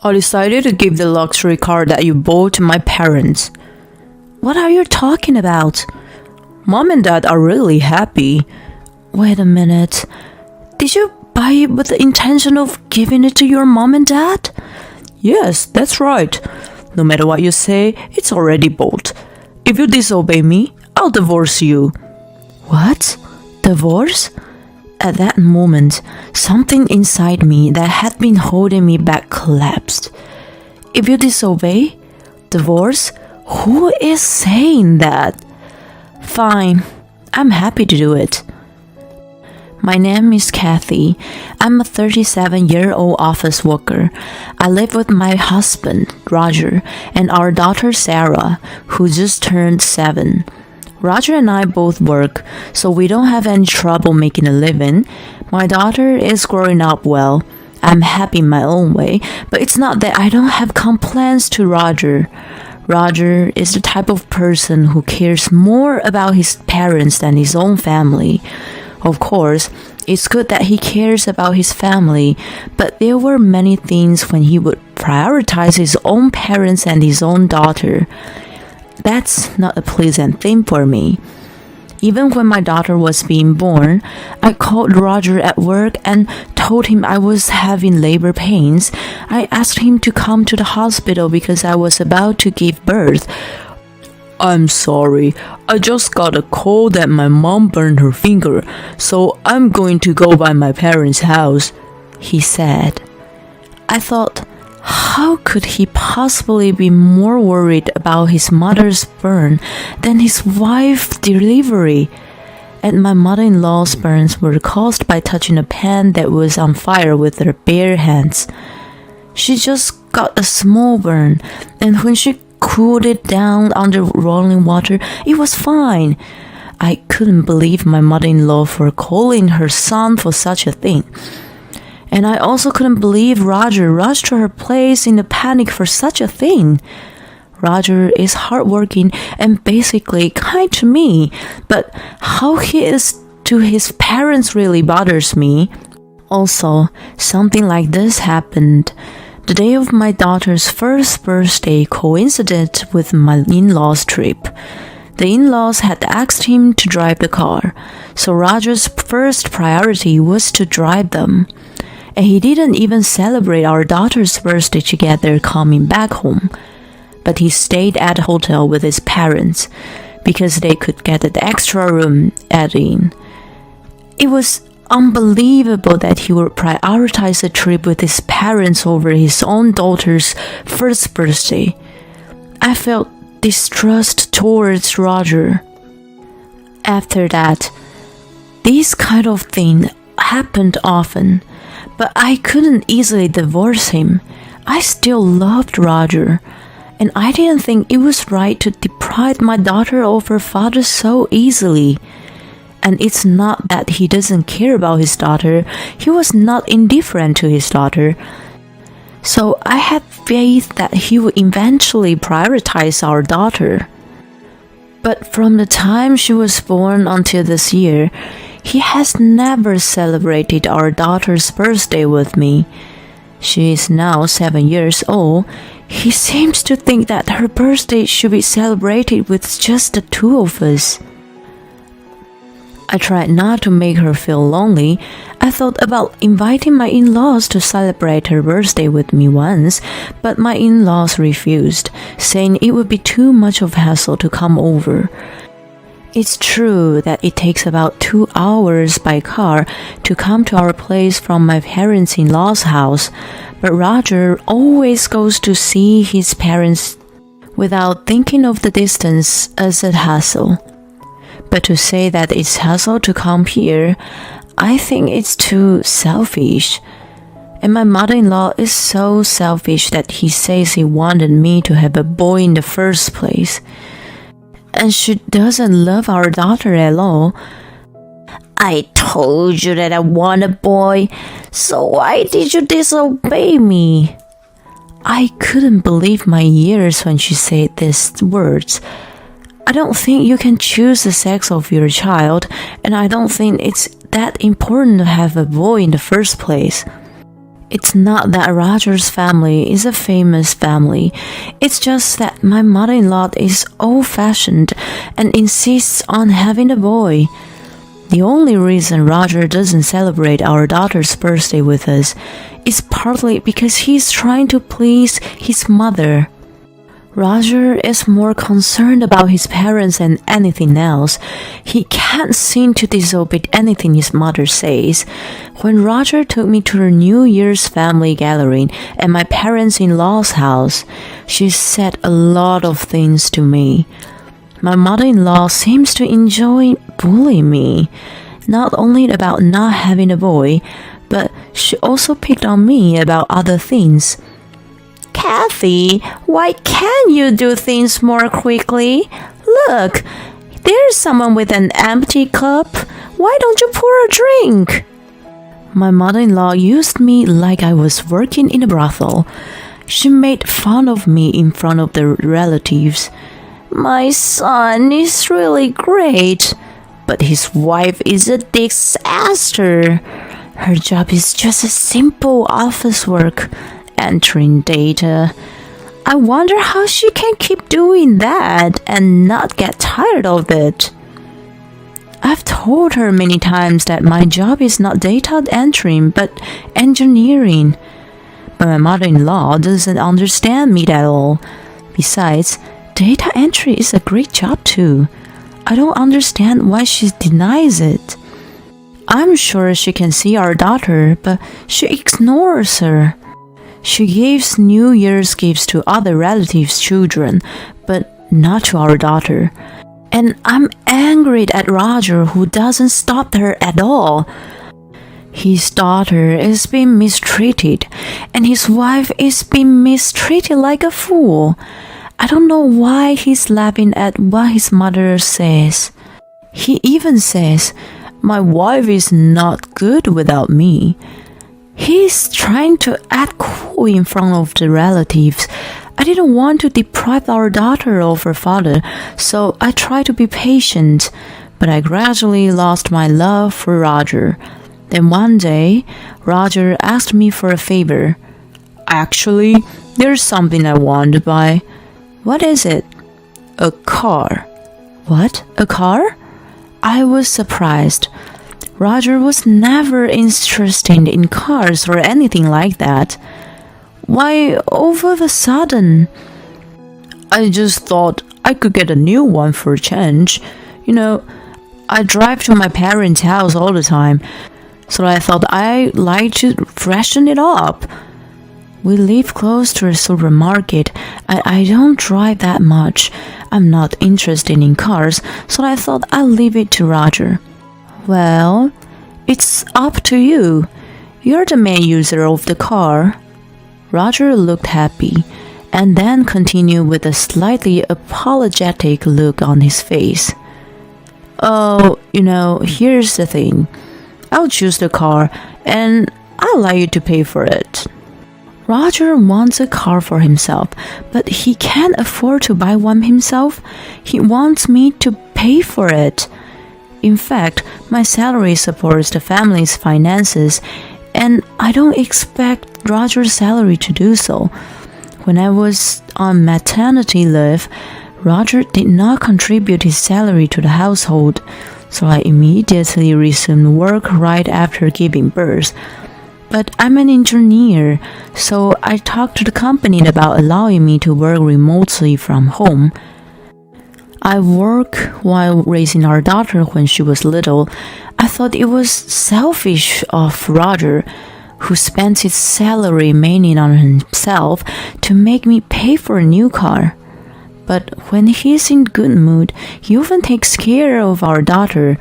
I decided to give the luxury car that you bought to my parents. What are you talking about? Mom and Dad are really happy. Wait a minute. Did you buy it with the intention of giving it to your mom and dad? Yes, that's right. No matter what you say, it's already bought. If you disobey me, I'll divorce you. What? Divorce? At that moment, something inside me that had been holding me back collapsed. If you disobey? Divorce? Who is saying that? Fine, I'm happy to do it. My name is Kathy. I'm a 37-year-old office worker. I live with my husband, Roger, and our daughter, Sarah, who just turned 7. Roger and I both work, so we don't have any trouble making a living. My daughter is growing up well. I'm happy in my own way, but it's not that I don't have complaints to Roger. Roger is the type of person who cares more about his parents than his own family. Of course, it's good that he cares about his family, but there were many things when he would prioritize his own parents and his own daughter. That's not a pleasant thing for me. Even when my daughter was being born, I called Roger at work and told him I was having labor pains. I asked him to come to the hospital because I was about to give birth. I'm sorry, I just got a call that my mom burned her finger, so I'm going to go by my parents' house, he said. I thought, how could he possibly be more worried about his mother's burn than his wife's delivery? And my mother-in-law's burns were caused by touching a pan that was on fire with her bare hands. She just got a small burn, and when she cooled it down under rolling water, it was fine. I couldn't believe my mother-in-law for calling her son for such a thing. And I also couldn't believe Roger rushed to her place in a panic for such a thing. Roger is hardworking and basically kind to me, but how he is to his parents really bothers me. Also, something like this happened. The day of my daughter's first birthday coincided with my in-laws' trip. The in-laws had asked him to drive the car, so Roger's first priority was to drive them. And he didn't even celebrate our daughter's birthday together coming back home. But he stayed at a hotel with his parents because they could get an extra room at the inn. It was unbelievable that he would prioritize a trip with his parents over his own daughter's first birthday. I felt distrust towards Roger. After that, this kind of thing happened often, but I couldn't easily divorce him. I still loved Roger, and I didn't think it was right to deprive my daughter of her father so easily. And it's not that he doesn't care about his daughter. He was not indifferent to his daughter. So I had faith that he would eventually prioritize our daughter. But from the time she was born until this year, he has never celebrated our daughter's birthday with me. She is now 7 years old. He seems to think that her birthday should be celebrated with just the two of us. I tried not to make her feel lonely. I thought about inviting my in-laws to celebrate her birthday with me once, but my in-laws refused, saying it would be too much of a hassle to come over. It's true that it takes about 2 hours by car to come to our place from my parents-in-law's house, but Roger always goes to see his parents without thinking of the distance as a hassle. But to say that it's hassle to come here, I think it's too selfish. And my mother-in-law is so selfish that he says he wanted me to have a boy in the first place. And she doesn't love our daughter at all. I told you that I want a boy, so why did you disobey me? I couldn't believe my ears when she said these words. I don't think you can choose the sex of your child, and I don't think it's that important to have a boy in the first place. It's not that Roger's family is a famous family. It's just that my mother-in-law is old-fashioned and insists on having a boy. The only reason Roger doesn't celebrate our daughter's birthday with us is partly because he's trying to please his mother. Roger is more concerned about his parents than anything else. He can't seem to disobey anything his mother says. When Roger took me to her New Year's family gathering at my parents-in-law's house, she said a lot of things to me. My mother-in-law seems to enjoy bullying me, not only about not having a boy, but she also picked on me about other things. Kathy, why can't you do things more quickly? Look, there's someone with an empty cup. Why don't you pour a drink? My mother-in-law used me like I was working in a brothel. She made fun of me in front of the relatives. My son is really great, but his wife is a disaster. Her job is just a simple office work. Entering data. I wonder how she can keep doing that and not get tired of it. I've told her many times that my job is not data entering but engineering. But my mother-in-law doesn't understand me at all. Besides, data entry is a great job too. I don't understand why she denies it. I'm sure she can see our daughter, but she ignores her. She gives New Year's gifts to other relatives' children, but not to our daughter. And I'm angry at Roger, who doesn't stop her at all. His daughter is being mistreated, and his wife is being mistreated like a fool. I don't know why he's laughing at what his mother says. He even says, "My wife is not good without me." He's trying to act cool in front of the relatives. I didn't want to deprive our daughter of her father, so I tried to be patient, but I gradually lost my love for Roger. Then one day, Roger asked me for a favor. "Actually, there's something I want to buy." "What is it?" "A car." "What? A car?" I was surprised. Roger was never interested in cars or anything like that. Why all of a sudden? "I just thought I could get a new one for a change. I drive to my parents' house all the time, so I thought I'd like to freshen it up. We live close to a supermarket, and I don't drive that much. I'm not interested in cars, so I thought I'd leave it to Roger." "Well, it's up to you. You're the main user of the car." Roger looked happy, and then continued with a slightly apologetic look on his face. "Oh, here's the thing. I'll choose the car, and I'll allow you to pay for it." Roger wants a car for himself, but he can't afford to buy one himself. He wants me to pay for it. In fact, my salary supports the family's finances, and I don't expect Roger's salary to do so. When I was on maternity leave, Roger did not contribute his salary to the household, so I immediately resumed work right after giving birth. But I'm an engineer, so I talked to the company about allowing me to work remotely from home. I work while raising our daughter when she was little. I thought it was selfish of Roger, who spent his salary mainly on himself, to make me pay for a new car. But when he's in good mood, he often takes care of our daughter,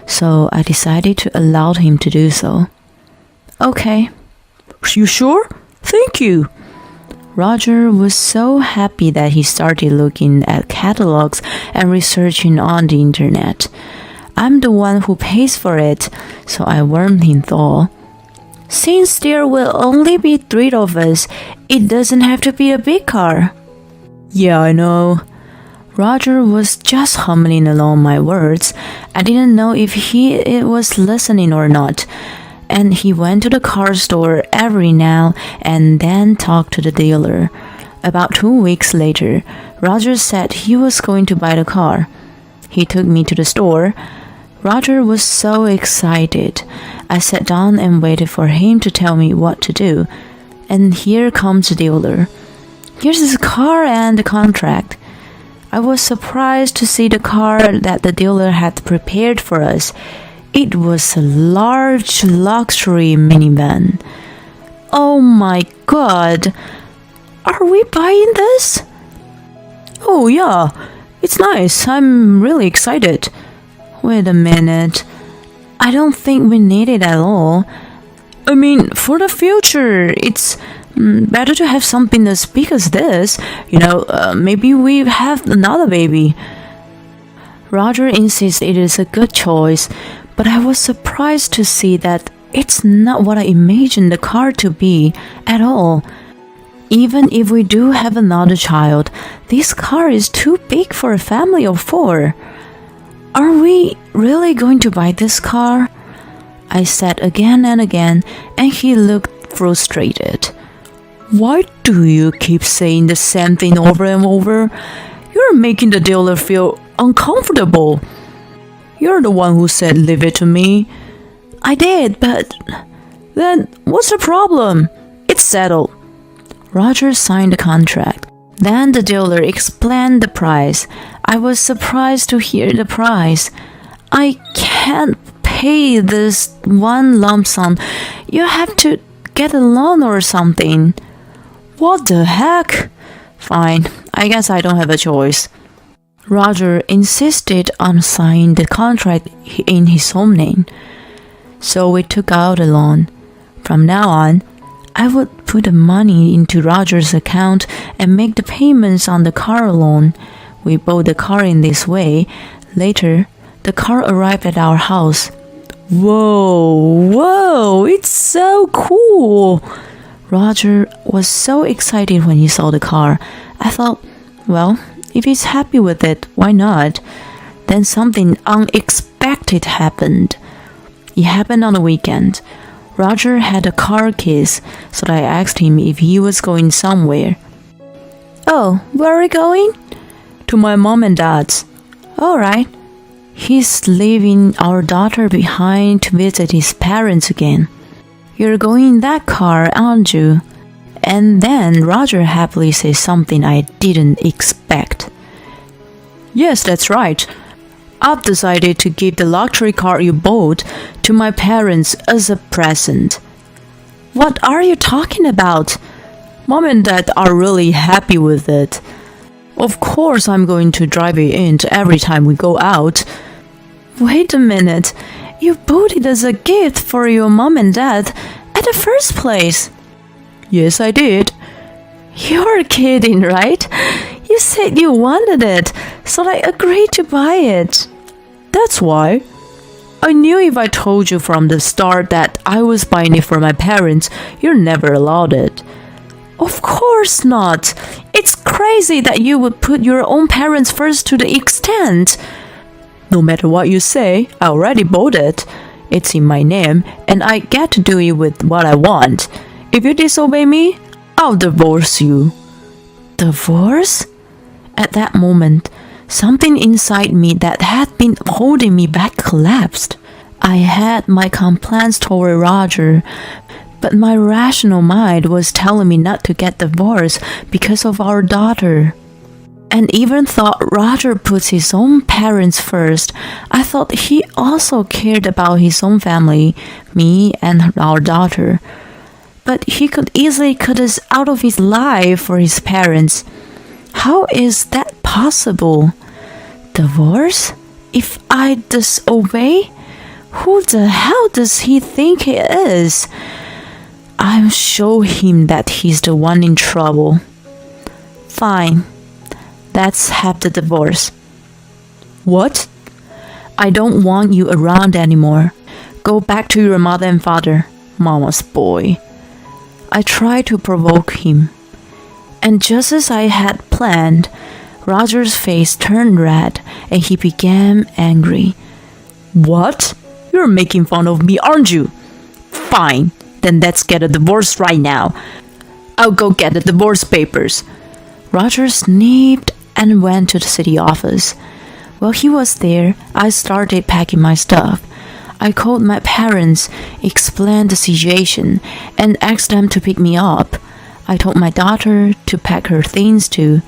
so I decided to allow him to do so. "Okay." "You sure? Thank you." Roger was so happy that he started looking at catalogs and researching on the internet. I'm the one who pays for it, so I warned him though. "Since there will only be 3 of us, it doesn't have to be a big car." "Yeah, I know." Roger was just humming along my words. I didn't know if he was listening or not. and he went to the car store every now and then talked to the dealer. About 2 weeks later, Roger said he was going to buy the car. He took me to the store. Roger was so excited. I sat down and waited for him to tell me what to do. And here comes the dealer. Here's his car and the contract. I was surprised to see the car that the dealer had prepared for us. It was a large luxury minivan. Oh my God! Are we buying this? Oh yeah, it's nice. I'm really excited. Wait a minute. I don't think we need it at all. I mean, for the future, it's better to have something as big as this. Maybe we have another baby. Roger insists it is a good choice, but I was surprised to see that it's not what I imagined the car to be at all. Even if we do have another child, this car is too big for a family of 4. Are we really going to buy this car? I said again and again, and he looked frustrated. Why do you keep saying the same thing over and over? You're making the dealer feel uncomfortable. You're the one who said leave it to me. I did, but... Then what's the problem? It's settled. Roger signed the contract. Then the dealer explained the price. I was surprised to hear the price. I can't pay this one lump sum. You have to get a loan or something. What the heck? Fine, I guess I don't have a choice. Roger insisted on signing the contract in his own name. So we took out a loan. From now on, I would put the money into Roger's account and make the payments on the car loan. We bought the car in this way. Later, the car arrived at our house. Whoa, it's so cool. Roger was so excited when he saw the car. I thought, well, if he's happy with it, why not? Then something unexpected happened. It happened on the weekend. Roger had a car keys, so I asked him if he was going somewhere. Oh, where are we going? To my mom and dad's. All right. He's leaving our daughter behind to visit his parents again. You're going in that car, aren't you? And then Roger happily says something I didn't expect. Yes, that's right. I've decided to give the luxury car you bought to my parents as a present. What are you talking about? Mom and Dad are really happy with it. Of course, I'm going to drive it in every time we go out. Wait a minute. You bought it as a gift for your mom and dad at the first place. Yes, I did. You're kidding, right? You said you wanted it, so I agreed to buy it. That's why. I knew if I told you from the start that I was buying it for my parents, you're never allowed it. Of course not. It's crazy that you would put your own parents first to the extent. No matter what you say, I already bought it. It's in my name, and I get to do it with what I want. If you disobey me, I'll divorce you. Divorce? At that moment, something inside me that had been holding me back collapsed. I had my complaints toward Roger, but my rational mind was telling me not to get divorced because of our daughter. And even though Roger puts his own parents first, I thought he also cared about his own family, me and our daughter. But he could easily cut us out of his life for his parents. How is that possible? Divorce? If I disobey? Who the hell does he think he is? I'll show him that he's the one in trouble. Fine. Let's have the divorce. What? I don't want you around anymore. Go back to your mother and father, Mama's boy. I tried to provoke him. And just as I had planned, Roger's face turned red and he became angry. What? You're making fun of me, aren't you? Fine, then let's get a divorce right now. I'll go get the divorce papers. Roger sniffed and went to the city office. While he was there, I started packing my stuff. I called my parents, explained the situation, and asked them to pick me up. I told my daughter to pack her things too.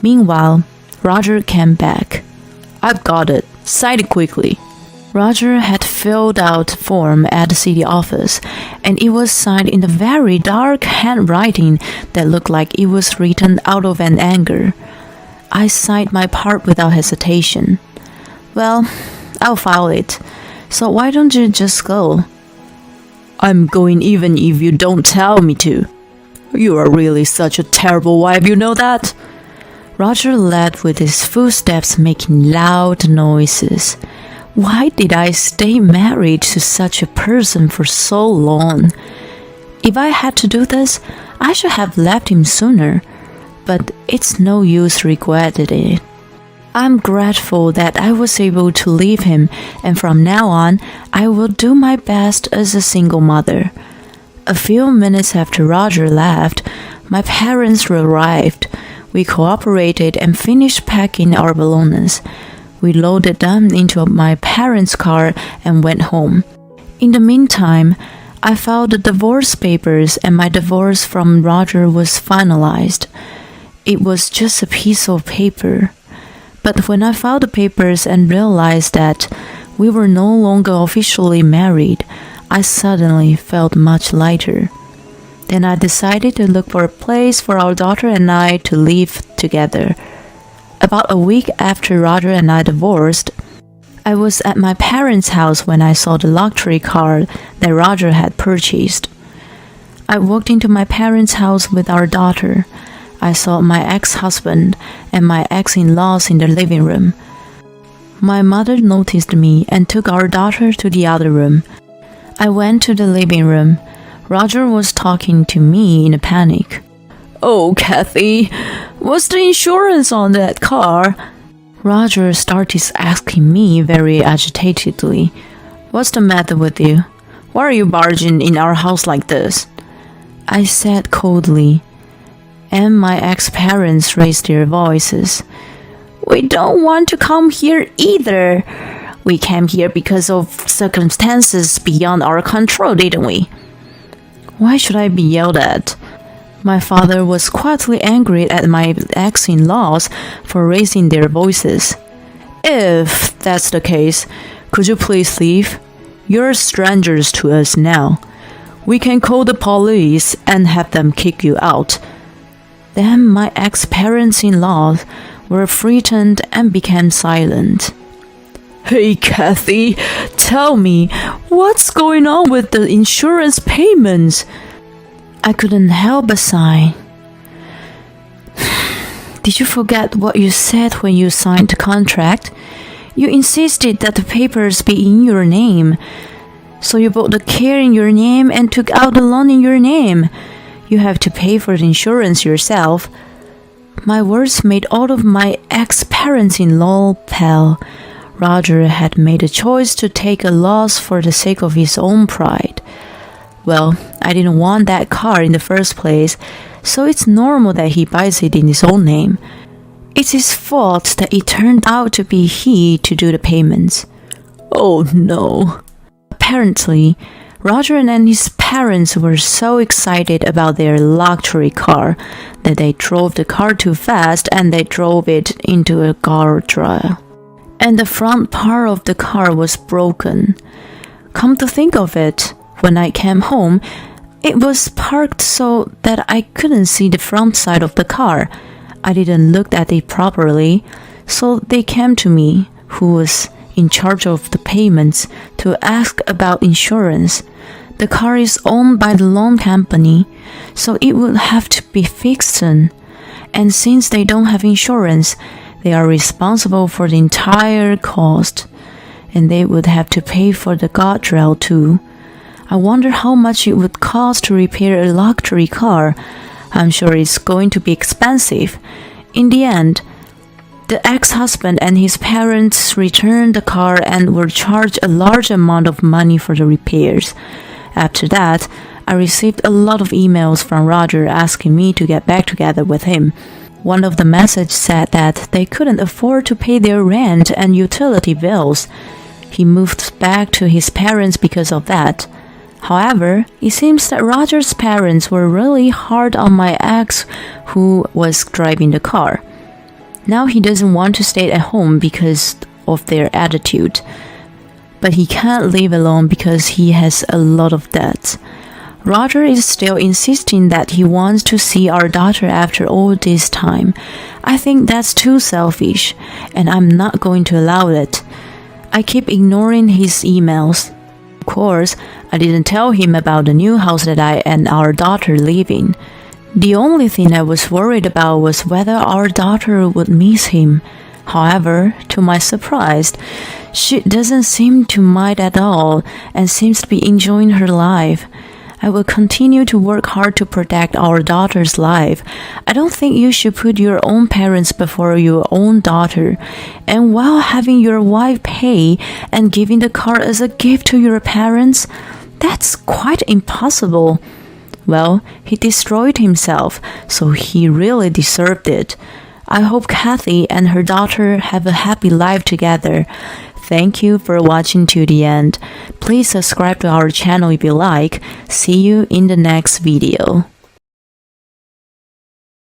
Meanwhile, Roger came back. I've got it. Sign it quickly. Roger had filled out the form at the city office, and it was signed in a very dark handwriting that looked like it was written out of an anger. I signed my part without hesitation. Well, I'll file it. So why don't you just go? I'm going even if you don't tell me to. You are really such a terrible wife, you know that? Roger led with his footsteps making loud noises. Why did I stay married to such a person for so long? If I had to do this, I should have left him sooner. But it's no use regretting it. I'm grateful that I was able to leave him, and from now on, I will do my best as a single mother. A few minutes after Roger left, my parents arrived. We cooperated and finished packing our belongings. We loaded them into my parents' car and went home. In the meantime, I filed the divorce papers and my divorce from Roger was finalized. It was just a piece of paper. But when I filed the papers and realized that we were no longer officially married, I suddenly felt much lighter. Then I decided to look for a place for our daughter and I to live together. About a week after Roger and I divorced, I was at my parents' house when I saw the luxury car that Roger had purchased. I walked into my parents' house with our daughter. I saw my ex-husband and my ex-in-laws in the living room. My mother noticed me and took our daughter to the other room. I went to the living room. Roger was talking to me in a panic. Oh, Kathy, what's the insurance on that car? Roger started asking me very agitatedly. What's the matter with you? Why are you barging in our house like this? I said coldly, and my ex-parents raised their voices. We don't want to come here either. We came here because of circumstances beyond our control, didn't we? Why should I be yelled at? My father was quietly angry at my ex-in-laws for raising their voices. If that's the case, could you please leave? You're strangers to us now. We can call the police and have them kick you out. Then my ex-parents-in-law were frightened and became silent. Hey, Kathy, tell me, what's going on with the insurance payments? I couldn't help but sigh. Did you forget what you said when you signed the contract? You insisted that the papers be in your name. So you bought the car in your name and took out the loan in your name. You have to pay for the insurance yourself. My words made all of my ex-parents-in-law pale. Roger had made a choice to take a loss for the sake of his own pride. Well, I didn't want that car in the first place, so it's normal that he buys it in his own name. It's his fault that it turned out to be he to do the payments. Oh no. Apparently, Roger and his parents were so excited about their luxury car that they drove the car too fast and they drove it into a guardrail. And the front part of the car was broken. Come to think of it, when I came home, it was parked so that I couldn't see the front side of the car. I didn't look at it properly, so they came to me, who was in charge of the payments, to ask about insurance. The car is owned by the loan company, so it would have to be fixed soon. And since they don't have insurance, they are responsible for the entire cost, and they would have to pay for the guardrail too. I wonder how much it would cost to repair a luxury car. I'm sure it's going to be expensive. In the end, the ex-husband and his parents returned the car and were charged a large amount of money for the repairs. After that, I received a lot of emails from Roger asking me to get back together with him. One of the messages said that they couldn't afford to pay their rent and utility bills. He moved back to his parents because of that. However, it seems that Roger's parents were really hard on my ex who was driving the car. Now he doesn't want to stay at home because of their attitude. But he can't live alone because he has a lot of debt. Roger is still insisting that he wants to see our daughter after all this time. I think that's too selfish, and I'm not going to allow it. I keep ignoring his emails. Of course, I didn't tell him about the new house that I and our daughter live in. The only thing I was worried about was whether our daughter would miss him. However, to my surprise, she doesn't seem to mind at all and seems to be enjoying her life. I will continue to work hard to protect our daughter's life. I don't think you should put your own parents before your own daughter. And while having your wife pay and giving the car as a gift to your parents, that's quite impossible. Well, he destroyed himself, so he really deserved it. I hope Kathy and her daughter have a happy life together. Thank you for watching to the end. Please subscribe to our channel if you like. See you in the next video.